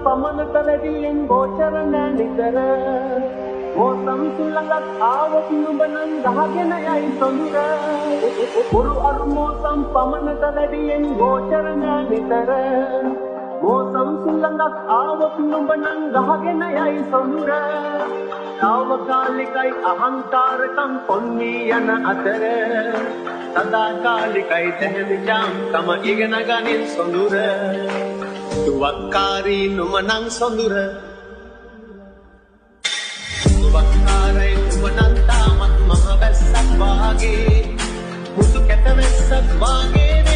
පමණට වැඩියෙන් ගෝචර නෑ නිතර මෝසම් සුළඟක් ආවොත් නුඹ නම් ගහගෙන යයි සොඳුර උරු අරු මෝසම් පමණට වැඩියෙන් ගෝචර නෑ නිතර මෝසම් සුළඟක් ආවොත් නුඹ නම් ගහගෙන යයි සොඳුර තාවකාලිකයි අහංකාරකම් පොන්නී යන අතර සදාකාලිකයි තැහැමිචාම් තම ඉගෙන ගනින් සොඳුර තුවක්කාරී නුමනං සොඳුර තුවක්කාරයි නුමනන් තාමත් මහ වැස්සක් වාගේ මුසු කැට වැස්සක් වාගේ